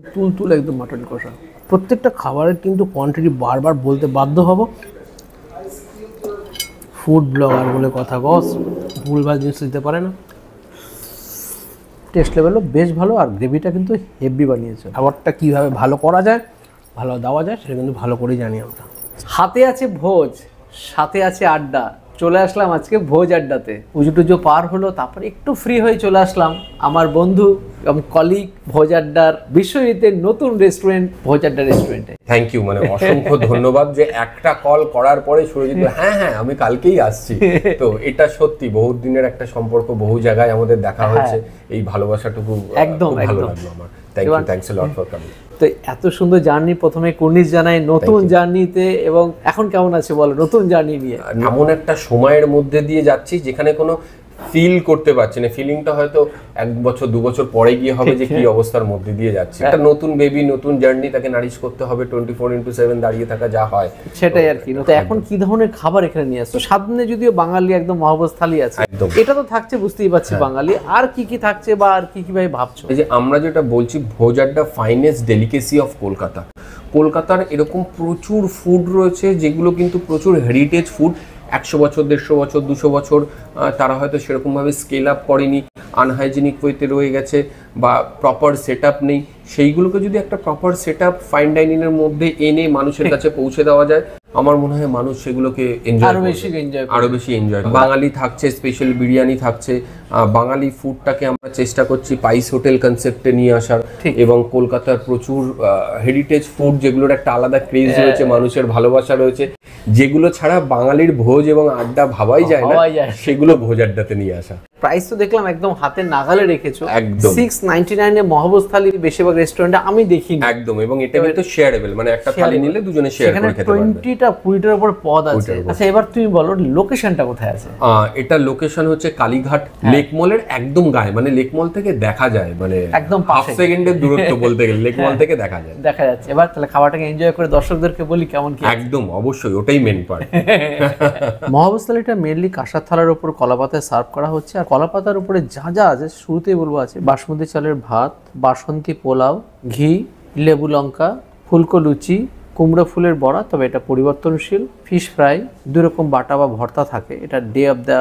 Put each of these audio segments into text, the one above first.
তুলতুল একদম মাটন কষা। প্রত্যেকটা খাবারের কিন্তু কোয়ান্টিটি বারবার বলতে বাধ্য হব, ফুড ব্লগার বলে কথা বস, ভুলভাল জিনিস দিতে পারে না। টেস্ট লেভেলও বেশ ভালো, আর গ্রেভিটা কিন্তু হেভি বানিয়েছে। খাবারটা কীভাবে ভালো করা যায়, ভালো দেওয়া যায়, সেটা কিন্তু ভালো করেই জানি আমরা। হাতে আছে ভোজ, সাথে আছে আড্ডা। চলে আসলাম আজকে ভোজ আড্ডাতে। পুজো টুজো পার হলো, তারপর একটু ফ্রি হয়ে চলে আসলাম আমার বন্ধু এবং কলিগ ভোজ আড্ডার বিশ্বজিতের নতুন রেস্টুরেন্ট ভোজ আড্ডা রেস্টুরেন্টে। থ্যাংক ইউ, মানে অসংখ্য ধন্যবাদ যে একটা কল করার পরে সুরজিৎ হ্যাঁ আমি কালকেই আসছি। তো এটা সত্যি বহুত দিনের একটা সম্পর্ক, বহু জায়গায় আমাদের দেখা হয়েছে, এই ভালোবাসাটুকু একদম ভালো লাগলো আমার। Thank you, thanks a lot for coming. তো এত সুন্দর জার্নি, প্রথমে কুর্নিশ জানাই নতুন জার্নিতে, এবং এখন কেমন আছে বলো নতুন জার্নি নিয়ে? এমন একটা সময়ের মধ্যে দিয়ে যাচ্ছি যেখানে কোনো ফিল করতে পারছি না, ফিলিংটা হয়তো 1 বছর 2 বছর পরে গিয়ে হবে যে কি অবস্থার মধ্যে দিয়ে যাচ্ছি। একটা নতুন বেবি, নতুন জার্নি, তাকে নারিশ করতে হবে 24/7 দাঁড়িয়ে থাকা যা হয় সেটাই আর কি। তো এখন কি ধরনের খাবার এখানে নিয়ে আসছো? সামনে যদিও বাঙালি একদম মহাভোজ থালি আছে, এটা তো থাকছে বুঝতেই পারছি বাঙালি, আর কি কি থাকছে বা আর কি কি ভাই ভাবছো? এই যে আমরা যেটা বলছি ভোজ আড্ডা ফাইনেস্ট ডেলিকেসি অফ কলকাতা। কলকাতার এরকম প্রচুর ফুড রয়েছে যেগুলো কিন্তু প্রচুর হেরিটেজ ফুড, 100 বছর 150 বছর 200 বছর তারা হয়তো সেরকমভাবে স্কেল আপ করেনি, আনহাইজেনিক ওয়েতে রয়ে গেছে বা প্রপার সেট আপ নেই। সেইগুলোকে যদি একটা প্রপার সেট আপ ফাইন ডাইনিংয়ের মধ্যে এনে মানুষের কাছে পৌঁছে দেওয়া যায়, আমার মনে হয় মানুষ সেগুলোকে আরো বেশি এনজয়। বাঙালি থাকছে, স্পেশাল বিরিয়ানি থাকছে, বাঙালি ফুডটাকে আমরা চেষ্টা করছি পাইস হোটেল কনসেপ্টে নিয়ে আসার, এবং কলকাতার প্রচুর হেরিটেজ ফুড যেগুলোর একটা আলাদা ক্রেজ রয়েছে, মানুষের ভালোবাসা রয়েছে, যেগুলো ছাড়া বাঙালির ভোজ এবং আড্ডা ভাবাই যায় না, সেগুলো ভোজ আড্ডাতে নিয়ে আসা। প্রাইস তো দেখলাম একদম হাতের নাগালে রেখেছো, একদম 699 এ মহাভোজ থালি বেশিরভাগ রেস্টুরেন্টে আমি দেখিনি। একদম, এবং এটা কিন্তু শেয়ারেবল, মানে একটা থালি নিলে দুজনে শেয়ার করে খেতে পারবে। 20টার উপর পদ আছে। আচ্ছা এবার তুমি বলো লোকেশনটা কোথায় আছে? এটা লোকেশন হচ্ছে কালীঘাট, লেক মলের একদম গায়ে, মানে লেক মল থেকে দেখা যায়, মানে একদম হাফ সেকেন্ডের দূরত্ব বলতে গেলে লেক মল থেকে দেখা যাচ্ছে। এবার তাহলে খাবারটাকে এনজয় করে দর্শকদেরকে বলি কেমন কি। একদম অবশ্যই, ওটাই মেন পার্ট। মহাভোজ থালিটা মেনলি কাঁসার থালার উপর কলাপাতায় সার্ভ করা হচ্ছে, আর কলাপাতার উপরে যা যা আছে শুরুতেই বলবো আছে বাসমতি চালের ভাত, বাসন্তী পোলাও, ঘি, লেবু লঙ্কা, ফুলকো লুচি, কুমড়ো ফুলের বড়া, তবে এটা পরিবর্তনশীল, ফিশ ফ্রাই, 2 রকম বাটা বা ভর্তা থাকে, এটা ডে অফ দ্য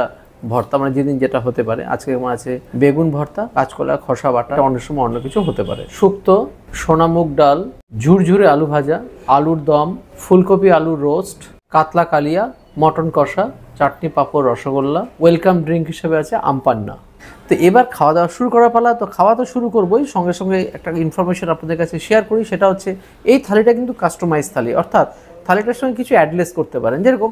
ভর্তা, মানে যেদিন যেটা হতে পারে। আজকে যেমন আছে বেগুন ভর্তা, কাঁচকলা, খসা বাটা, অন্য সময় অন্য কিছু হতে পারে। শুক্তো, সোনামুগ ডাল, ঝুরঝুরে আলু ভাজা, আলুর দম, ফুলকপি আলুর রোস্ট, কাতলা কালিয়া, মটন কষা, চাটনি, পাঁপড়, রসগোল্লা, ওয়েলকাম ড্রিঙ্ক হিসেবে আছে আমপান্না। তো এবার খাওয়া দাওয়া শুরু করা পালা। তো খাওয়া তো শুরু করবোই, সঙ্গে সঙ্গে একটা ইনফরমেশন আপনাদের কাছে শেয়ার করি, সেটা হচ্ছে এই থালিটা কিন্তু কাস্টমাইজ থালি, অর্থাৎ থালিটার সঙ্গে কিছু অ্যাডলেস করতে পারেন। যেরকম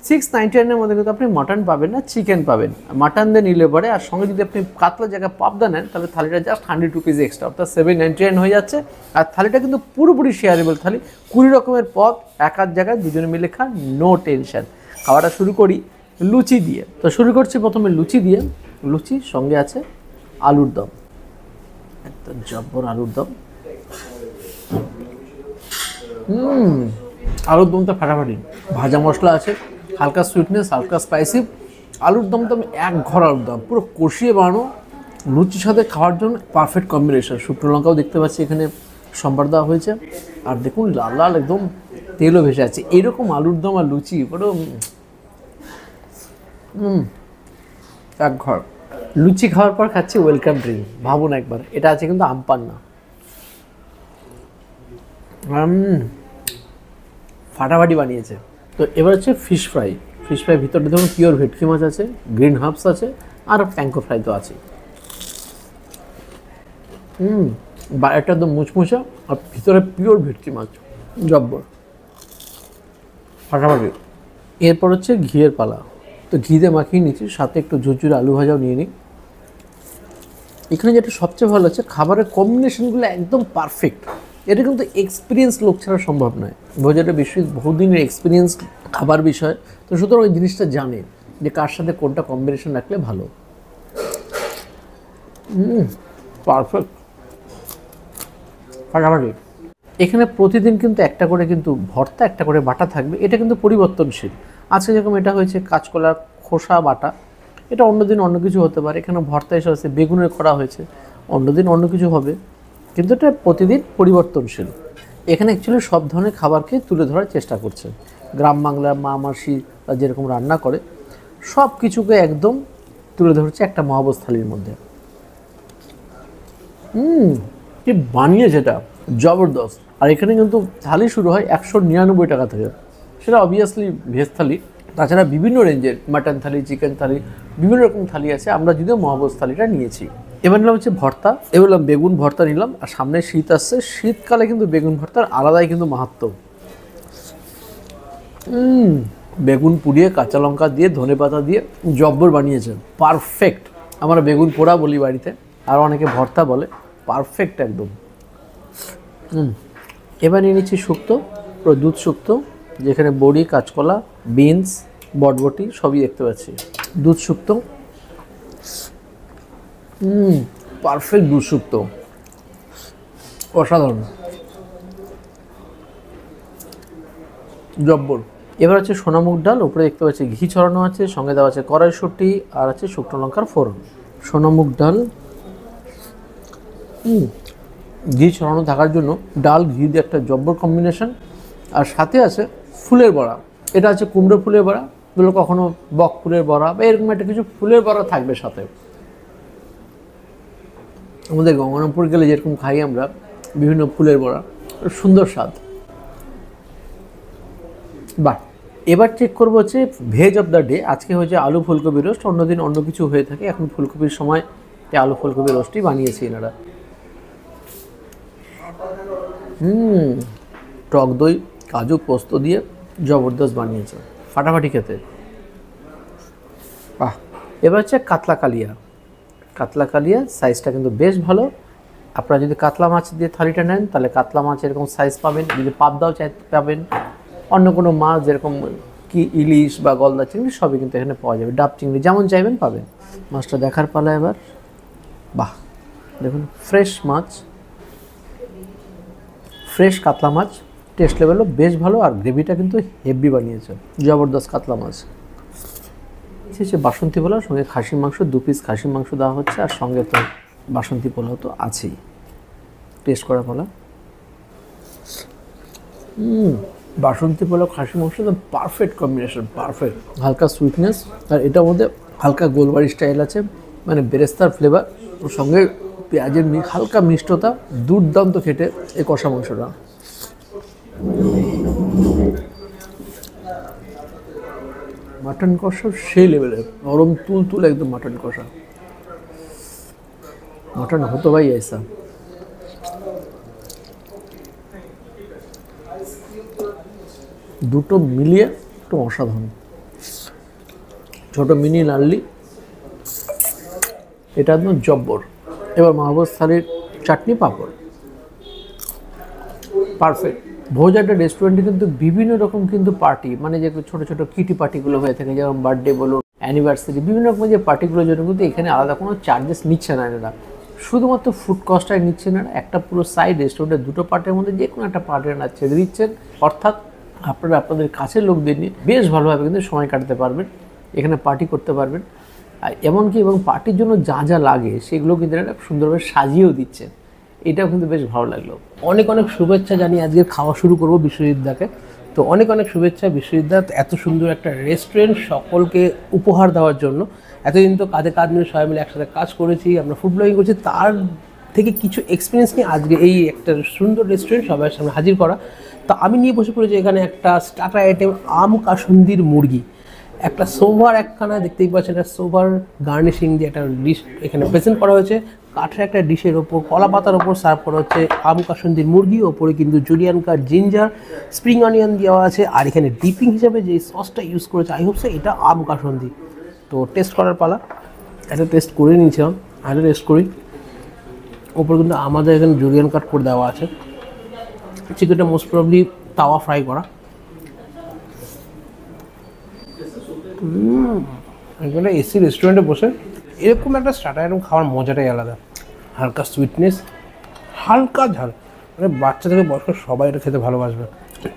699 মধ্যে কিন্তু আপনি মাটন পাবেন না, চিকেন পাবেন, মাটন দিয়ে নিলে পরে, আর সঙ্গে যদি আপনি কাতলা জায়গায় পাবদা নেন তাহলে থালিটা জাস্ট 100 রুপিস এক্সট্রা, অর্থাৎ 799 হয়ে যাচ্ছে। আর থালিটা কিন্তু পুরোপুরি শেয়ারেবল থালি, 20 রকমের পদ এক আধ জায়গায় দুজনে মিলে খান, নো টেনশন। খাওয়াটা শুরু করি লুচি দিয়ে। তো শুরু করছি প্রথমে লুচি দিয়ে। লুচি সঙ্গে আছে আলুর দম, একদম জব্বর আলুর দম। আলুর দমটা ফাটাফাটি, ভাজা মশলা আছে, হালকা সুইটনেস, হালকা স্পাইসি। আলুর দম তো আমি এক ঘর আলুর দম পুরো কষিয়ে বানানো, লুচির সাথে খাওয়ার জন্য পারফেক্ট কম্বিনেশন। শুকনো লঙ্কাও দেখতে পাচ্ছি এখানে সম্বার দেওয়া হয়েছে, আর দেখুন লাল লাল একদম তেলও ভেসে আছে। এরকম আলুর দম আর লুচি পুরো এক ঘর। লুচি খাওয়ার পর খাচ্ছি ওয়েলকাম ড্রিঙ্ক, ভাবুন একবার, এটা আছে কিন্তু আমপান্না, ফাটাফাটি বানিয়েছে। তো এবার হচ্ছে ফিশ ফ্রাই। ফিশ ফ্রাই ভিতরটা দেখুন পিওর ভেটকি মাছ আছে, গ্রিন হার্বস আছে, আর প্যাঙ্কো ফ্রাই তো আছে। বাইরেটা একদম মুচমুচা, আর ভিতরে পিওর ভেটকি মাছ, জব্বর ফাটাফাটি। এরপর হচ্ছে ঘিয়ের পালা। তো ঘিতে মাখিয়ে নিচ্ছি, সাথে একটু ঝুরঝুরে আলু ভাজাও নিয়ে নিই। এখানে যেটা সবচেয়ে ভালো হচ্ছে খাবারের কম্বিনেশনগুলো একদম পারফেক্ট। এটা কিন্তু এক্সপিরিয়েন্স লোক ছাড়া সম্ভব নয়। ভোজেটা বহুদিনের এক্সপিরিয়েন্স খাবার বিষয়, তো সুতরাং ওই জিনিসটা জানে যে কার সাথে কোনটা কম্বিনেশন রাখলে ভালো। পারফেক্ট ফাটাফাটি। এখানে প্রতিদিন কিন্তু একটা করে কিন্তু ভর্তা, একটা করে বাটা থাকবে, এটা কিন্তু পরিবর্তনশীল। আজকে যেরকম এটা হয়েছে কাঁচকলার খোসা বাটা, এটা অন্যদিন অন্য কিছু হতে পারে। এখানে ভর্তা এসে হচ্ছে বেগুনের করা হয়েছে, অন্যদিন অন্য কিছু হবে। কিন্তু এটা প্রতিদিন পরিবর্তনশীল। এখানে অ্যাকচুয়ালি সব ধরনের খাবারকে তুলে ধরার চেষ্টা করছে। গ্রাম বাংলার মা মাসি যেরকম রান্না করে সব কিছুকে একদম তুলে ধরছে একটা মহাভোজ থালির মধ্যে। কি বানিয়েছে এটা, জবরদস্ত। আর এখানে কিন্তু থালি শুরু হয় 199 টাকা থেকে, সেটা অবভিয়াসলি ভেজ থালি। তাছাড়া বিভিন্ন রেঞ্জের মাটন থালি, চিকেন থালি, বিভিন্ন রকম থালি আছে। আমরা যদিও মহাভোজ থালিটা নিয়েছি। এবার নিলাম হচ্ছে ভর্তা, এবার নিলাম বেগুন ভর্তা নিলাম। আর সামনে শীত আসছে, শীতকালে কিন্তু বেগুন ভর্তার আলাদাই কিন্তু মাহাত্ম্য। বেগুন পুড়িয়ে কাঁচা লঙ্কা দিয়ে ধনেপাতা দিয়ে জব্বর বানিয়েছে, পারফেক্ট। আমরা বেগুন পোড়া বলি বাড়িতে, আর অনেকে ভর্তা বলে, পারফেক্ট একদম। এবার নিয়ে নিচ্ছি শুক্তো, পুরো দুধ শুক্তো, যেখানে বড়ি, কাঁচকলা, বিনস, বটবটি সবই দেখতে পাচ্ছি। দুধ শুক্তো, পারফেক্ট দুধ শুক্তো, অসাধারণ, জব্বর। এবার হচ্ছে সোনামুগ ডাল, উপরে দেখতে পাচ্ছি ঘি ছড়ানো আছে, সঙ্গে দেওয়া আছে কড়াইশুঁটি আর আছে শুকনো লঙ্কার ফোড়ন। সোনামুগ ডাল, ঘি ছড়ানো থাকার জন্য ডাল ঘি দিয়ে একটা জব্বর কম্বিনেশন। আর সাথে আছে ফুলের বড়া, এটা আছে কুমড়ো ফুলের বড়া, এগুলো কখনো বক ফুলের বড়া বা এরকম একটা কিছু ফুলের বড়া থাকবে সাথে। আমাদের গঙ্গারামপুর গেলে যেরকম খাই আমরা বিভিন্ন ফুলের বড়া, সুন্দর স্বাদ। বাহ, এবার চেক করবো হচ্ছে ভেজ অফ দ্য ডে। আজকে হয়েছে আলু ফুলকপি রোস্ট, অন্যদিন অন্য কিছু হয়ে থাকে, এখন ফুলকপির সময় আলু ফুলকপি রোস্টই বানিয়েছি এনারা। টক দই, কাজু, পোস্ত দিয়ে জবরদস্ত বানিয়েছে, ফাটাফাটি খেতে। বাহ, এবার হচ্ছে কাতলা কালিয়া। কাতলা কালিয়া সাইজটা কিন্তু বেশ ভালো। আপনারা যদি কাতলা মাছ দিয়ে থালিটা নেন তাহলে কাতলা মাছ এরকম সাইজ পাবেন, যদি পাবদাও পাবেন, অন্য কোনো মাছ যেরকম কি ইলিশ বা গলদা চিংড়ি সবই কিন্তু এখানে পাওয়া যাবে, ডাব চিংড়ি যেমন চাইবেন পাবেন। মাছটা দেখার পালা এবার। বাহ, দেখুন ফ্রেশ মাছ, ফ্রেশ কাতলা মাছ, টেস্ট লেভেলও বেশ ভালো। আর গ্রেভিটা কিন্তু হেভি বানিয়েছে, জবরদস্ত কাতলা মাছ। হচ্ছে বাসন্তী পোলাও, সঙ্গে খাসির মাংস, 2 পিস খাসির মাংস দেওয়া হচ্ছে, আর সঙ্গে তো বাসন্তী পোলাও তো আছেই। টেস্ট করা পোলা, বাসন্তী পোলাও খাসির মাংস তো পারফেক্ট কম্বিনেশন, পারফেক্ট। হালকা সুইটনেস, আর এটার মধ্যে হালকা গোলবাড়ি স্টাইল আছে, মানে বেরেস্তার ফ্লেভার, ওর সঙ্গে পেঁয়াজের হালকা মিষ্টতা, দুর্দান্ত খেটে এই কষা মাংসটা। মাটন কষা সেই লেভেলের, নরম তুল একদম মাটন কষা। মাটন হতো ভাই ऐसा। দুটো মিলিয়ে একটু অসাধারণ। ছোট মিনি লাল্লি, এটা একদম জব্বর। এবার মহাভোজ থালির চাটনি পাঁপড়, পারফেক্ট। ভোজ একটা রেস্টুরেন্টে কিন্তু বিভিন্ন রকম কিন্তু পার্টি, মানে যে ছোটো ছোটো কিটি পার্টিগুলো হয়ে থাকে, যেমন বার্থডে বলুন, অ্যানিভার্সারি, বিভিন্ন রকম যে পার্টিগুলোর জন্য কিন্তু এখানে আলাদা কোনো চার্জেস নিচ্ছে না এরা, শুধুমাত্র ফুড কস্টটাই নিচ্ছে না। একটা পুরো সাইড রেস্টুরেন্টের দুটো পার্টের মধ্যে যে কোনো একটা পার্টের না ছেড়ে দিচ্ছেন, অর্থাৎ আপনারা আপনাদের কাছের লোকদের নিয়ে বেশ ভালোভাবে কিন্তু সময় কাটাতে পারবেন, এখানে পার্টি করতে পারবেন। আর এমনকি এবং পার্টির জন্য যা যা লাগে সেগুলো কিন্তু এরা সুন্দরভাবে সাজিয়েও দিচ্ছেন, এটাও কিন্তু বেশ ভালো লাগলো। অনেক অনেক শুভেচ্ছা জানিয়ে আজকে খাওয়া শুরু করবো বিশ্বজিৎদাকে। তো অনেক অনেক শুভেচ্ছা বিশ্বজিৎদা, এত সুন্দর একটা রেস্টুরেন্ট সকলকে উপহার দেওয়ার জন্য। এতদিন তো কাঁধে কাঁধ মিলে সবাই মিলে একসাথে কাজ করেছি, আমরা ফুড ব্লগিং করছি, তার থেকে কিছু এক্সপিরিয়েন্স নিয়ে আজকে এই একটা সুন্দর রেস্টুরেন্ট সবার সামনে হাজির করা। তো আমি নিয়ে বসে পড়েছি এখানে একটা স্টার্টার আইটেম, আম কাসুন্দির মুরগি, একটা সোভার একখানা দেখতেই পাচ্ছেন, একটা সোভার গার্নিশিং দিয়ে একটা ডিশ এখানে প্রেজেন্ট করা হয়েছে। কাঠের একটা ডিশের ওপর কলা পাতার ওপর সার্ভ করা হচ্ছে আম কাসুন্দির মুরগি, ওপরে কিন্তু জুলিয়ান কাট জিঞ্জার, স্প্রিং অনিয়ন দেওয়া আছে। আর এখানে ডিপিং হিসাবে যে সসটা ইউজ করেছে, আই হোপ সে এটা আম কাসুন্দি। তো টেস্ট করার পালা, একটা টেস্ট করে নিয়েছিলাম, আরও টেস্ট করি। ওপর কিন্তু আমাদের এখানে জুলিয়ান কাট করে দেওয়া আছে। চিকেনটা মোস্ট প্রবলি তাওয়া ফ্রাই করা। এখানে এসি রেস্টুরেন্টে বসে এরকম একটা স্টার্টার আইটেম খাওয়ার মজাটাই আলাদা। হালকা সুইটনেস, হালকা ঝাল, মানে বাচ্চা থেকে বয়স্ক সবাই এটা খেতে ভালোবাসবে,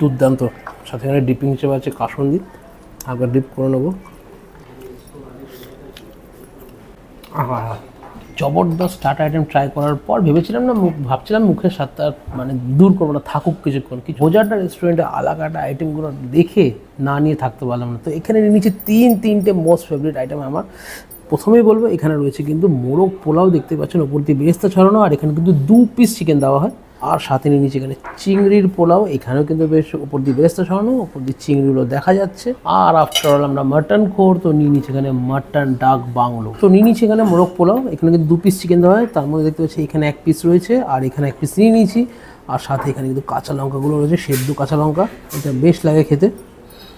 দুর্দান্ত। সাথে এখানে ডিপিং হিসেবে আছে কাসুন্দি, হালকা ডিপ করে নেবো। আহা, জবরদস্ত স্টার্টার আইটেম ট্রাই করার পর ভেবেছিলাম না ভাবছিলাম মুখের স্বাদটা মানে দূর করবো না, থাকুক কিছুক্ষণ। কিছু ভোজাড্ডা রেস্টুরেন্টে আলাকাটা আইটেমগুলো দেখে না নিয়ে থাকতে পারলাম না। তো এখানে নিচে তিনটে মোস্ট ফেভারিট আইটেম আমার। প্রথমেই বলবো এখানে রয়েছে কিন্তু মোরগ পোলাও, দেখতে পাচ্ছেন ওপর দিয়ে বেরেস্তা ছড়ানো, আর এখানে কিন্তু 2 পিস চিকেন দেওয়া হয়। আর সাথে নিচে এখানে চিংড়ির পোলাও, এখানেও কিন্তু বেশ উপর দিয়ে বেরেস্তা ছড়ানো, উপর দিয়ে চিংড়িগুলো দেখা যাচ্ছে। আর আফটার অল আমরা মাটন খোর, তো নিয়ে নিচ্ছে এখানে মাটন ডাক বাংলো। তো নিয়ে নিচ্ছে এখানে মোরগ পোলাও, এখানে কিন্তু 2 পিস চিকেন দেওয়া হয়, তার মধ্যে দেখতে পাচ্ছি এখানে 1 পিস রয়েছে, আর এখানে 1 পিস নিয়ে নিয়েছি। আর সাথে এখানে কিন্তু কাঁচা লঙ্কাগুলো রয়েছে, সেদ্ধ কাঁচা লঙ্কা, এটা বেশ লাগে খেতে।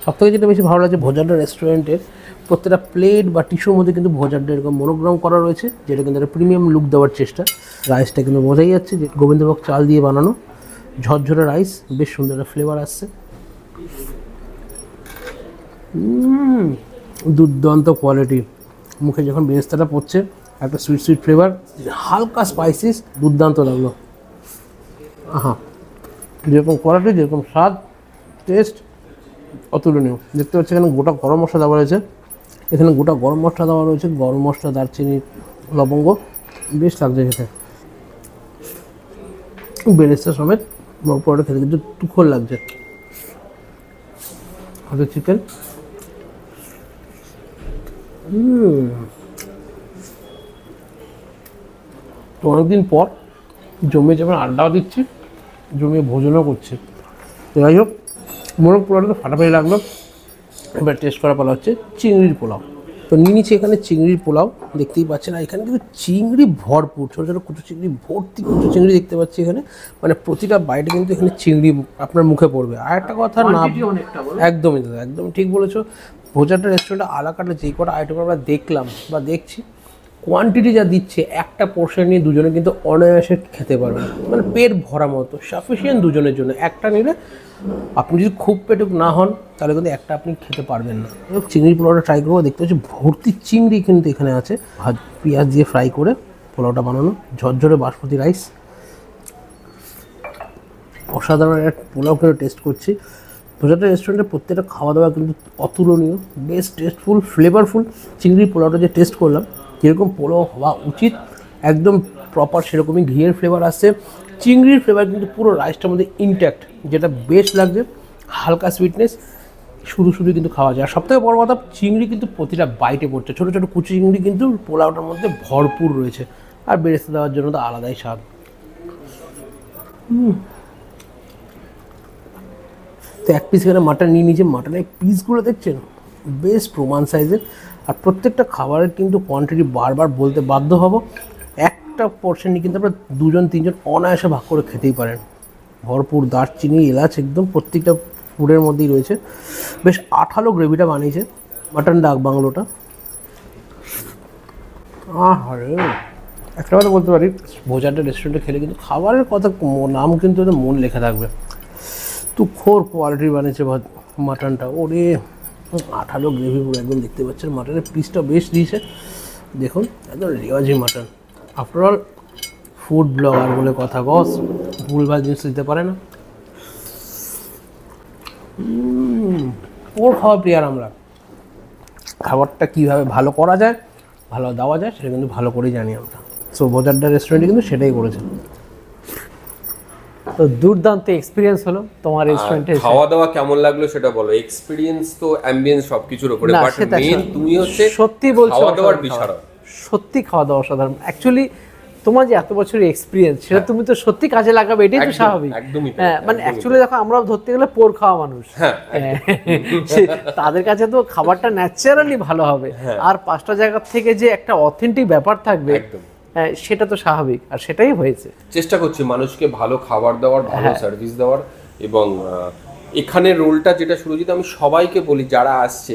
সবথেকে যেটা বেশি ভালো লাগছে ভোজাড্ডা রেস্টুরেন্টের প্রত্যেকটা প্লেট বা টিস্যুর মধ্যে কিন্তু ভোজাড্ডা এরকম মনোগ্রাম করা রয়েছে, যেটা কিন্তু একটা প্রিমিয়াম লুক দেওয়ার চেষ্টা। রাইসটা কিন্তু বোঝাই যাচ্ছে যে গোবিন্দভোগ চাল দিয়ে বানানো, ঝরঝরে রাইস, বেশ সুন্দর একটা ফ্লেভার আসছে। দুর্দান্ত কোয়ালিটি। মুখে যখন বেরেস্তাটা পড়ছে একটা সুইট ফ্লেভার, হালকা স্পাইসিস, দুর্দান্ত লাগলো। আহা, যেরকম কোয়ালিটি, যেরকম স্বাদ, টেস্ট অতুলনীয়। দেখতে পাচ্ছি এখানে গোটা গরম মশলা দেওয়া রয়েছে, এখানে গোটা গরম মশলা দেওয়া রয়েছে, গরম মশলা, দারচিনি, লবঙ্গ, বেশ লাগছে খেতে। বেরেস্তা সমেত পরোটা খেতে কিন্তু তুখর লাগছে। হাতে চিকেন, তো অনেকদিন পর জমিয়ে যেমন আড্ডাও দিচ্ছি, জমিয়ে ভোজনও করছি। তো যাই হোক, মোরগ পোলাওটা তো ফাটাফাটি লাগলো। এবার টেস্ট করা পালা হচ্ছে চিংড়ির পোলাও। তো নিয়ে নিচ্ছি এখানে চিংড়ির পোলাও, দেখতেই পাচ্ছেন। আর এখানে কিন্তু চিংড়ি ভরপুর, ছোটো ছোটো কুচো চিংড়ি, ভর্তি কুচো চিংড়ি দেখতে পাচ্ছি এখানে, মানে প্রতিটা বাইটে কিন্তু এখানে চিংড়ি আপনার মুখে পড়বে। আর একটা কথা না, একদমই দাদা, একদম ঠিক বলেছো। ভোজাড্ডা রেস্টুরেন্টে আলাকাটা যেই কটা আইটেম আমরা দেখলাম বা দেখছি, কোয়ান্টিটি যা দিচ্ছে, একটা পোর্শন নিয়ে দুজনে কিন্তু অনায়াসে খেতে পারবেন, মানে পেট ভরা মতো, সাফিসিয়েন্ট দুজনের জন্য। একটা নিলে আপনি যদি খুব পেটুক না হন তাহলে কিন্তু একটা আপনি খেতে পারবেন না। চিংড়ি পোলাওটা ট্রাই করবো, দেখতে পাচ্ছি ভর্তি চিংড়ি কিন্তু এখানে আছে, পেঁয়াজ দিয়ে ফ্রাই করে পোলাওটা বানানো, ঝরঝরে বাসমতি রাইস, অসাধারণ একটা পোলাও কিন্তু টেস্ট করছি। ভোজাড্ডা রেস্টুরেন্টের প্রত্যেকটা খাওয়া দাওয়া কিন্তু অতুলনীয়, বেশ টেস্টফুল, ফ্লেভারফুল। চিংড়ি পোলাওটা যে টেস্ট করলাম, যেরকম পোলাও হওয়া উচিত একদম প্রপার সেরকমই ঘিয়ের ফ্লেভার আসছে, চিংড়ির ফ্লেভার কিন্তু পুরো রাইসটার মধ্যে ইনট্যাক্ট, যেটা বেশ লাগছে। হালকা সুইটনেস, শুধু কিন্তু খাওয়া যায়। আর সবথেকে বড় কথা, চিংড়ি কিন্তু প্রতিটা বাইটে পড়ছে, ছোটো ছোটো কুচি চিংড়ি কিন্তু পোলাওটার মধ্যে ভরপুর রয়েছে। আর বেরেস্তা দেওয়ার জন্য তো আলাদাই স্বাদ। তো 1 পিস এখানে মাটন নিয়ে নিয়েছে, মাটনের পিসগুলো দেখছেন বেশ প্রমাণ সাইজের। আর প্রত্যেকটা খাবারের কিন্তু কোয়ান্টিটি বারবার বলতে বাধ্য হব, একটা পোর্শন নিয়ে কিন্তু আপনারা 2-3জন অনায়াসে ভাগ করে খেতেই পারেন। ভরপুর দারচিনি, এলাচ একদম প্রত্যেকটা ফুডের মধ্যেই রয়েছে। বেশ আঠালো গ্রেভিটা বানিয়েছে মাটন ডাক বাংলোটা। আরে একটা কথা বলতে পারি, ভোজাড্ডা রেস্টুরেন্টে খেলে কিন্তু খাবারের কথা নাম কিন্তু মন লেখা থাকবে। তুখোর কোয়ালিটির বানিয়েছে মাটনটা, ওরে আঠালো গ্রেভি পুরো একদম, দেখতে পাচ্ছেন মাটনের পিসটা বেশ দিয়েছে, দেখুন একদম রেওয়াজি মাটন। আফটারঅল ফুড ব্লগার বলে কথা, বস ভুলভাল জিনিস দিতে পারে না। ওর খাওয়া প্রিয়ার আমরা, খাবারটা কীভাবে ভালো করা যায়, ভালো দেওয়া যায়, সেটা কিন্তু ভালো করেই জানি আমরা। সো ভোজাড্ডা রেস্টুরেন্টে কিন্তু সেটাই করেছে। তো দুর্দান্ত এক্সপিরিয়েন্স হলো তোমার রেস্টুরেন্টে। খাওয়া দাওয়া কেমন লাগলো সেটা বলো, এক্সপিরিয়েন্স তো অ্যাম্বিয়েন্স সবকিছুর উপরে, বাট মেইন তুমি হচ্ছে সত্যি বলছো, খাওয়া দাওয়ার বিষয়, সত্যি খাওয়া দাওয়া অসাধারণ। অ্যাকচুয়ালি তোমার যে এত বছরের এক্সপিরিয়েন্স, সেটা তুমি তো সত্যি কাজে লাগাবে, এটাই তো স্বাভাবিক। হ্যাঁ, মানে অ্যাকচুয়ালি দেখো, আমরা ধরতে গেলে পোর খাওয়া মানুষ, তাদের কাছে তো খাবারটা ন্যাচারালি ভালো হবে, আর 5টা জায়গা থেকে যে একটা অথেন্টিক ব্যাপার থাকবে, সেটা তো স্বাভাবিক, আর সেটাই হয়েছে। চেষ্টা করছি মানুষকে ভালো খাবার দেওয়ার, ভালো সার্ভিস দেওয়ার। এবং এখানে রোলটা যেটা সুরজিৎ, আমি সবাইকে বলি যারা আসছে,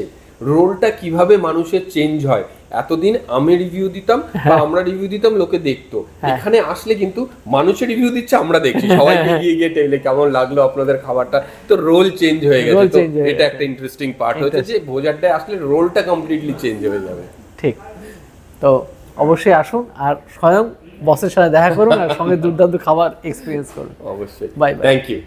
রোলটা কিভাবে মানুষের চেঞ্জ হয়। এতদিন আমি রিভিউ দিতাম বা আমরা রিভিউ দিতাম, লোকে দেখতো, এখানে আসলে কিন্তু মানুষের রিভিউ দিচ্ছে, আমরা দেখছি, সবাই গিয়ে টেবিলে কেমন লাগলো আপনাদের খাবারটা, তো রোল চেঞ্জ হয়ে গেছে। তো এটা একটা ইন্টারেস্টিং পার্ট হচ্ছে যে ভোজাড্ডায় আসলে রোলটা কমপ্লিটলি চেঞ্জ হয়ে যাবে। ঠিক, তো অবশ্যই আসুন আর স্বয়ং বসের সাথে দেখা করুন, আর সঙ্গে দুর্দান্ত খাবার এক্সপিরিয়েন্স করুন। অবশ্যই, বাই বাই, থ্যাংক ইউ।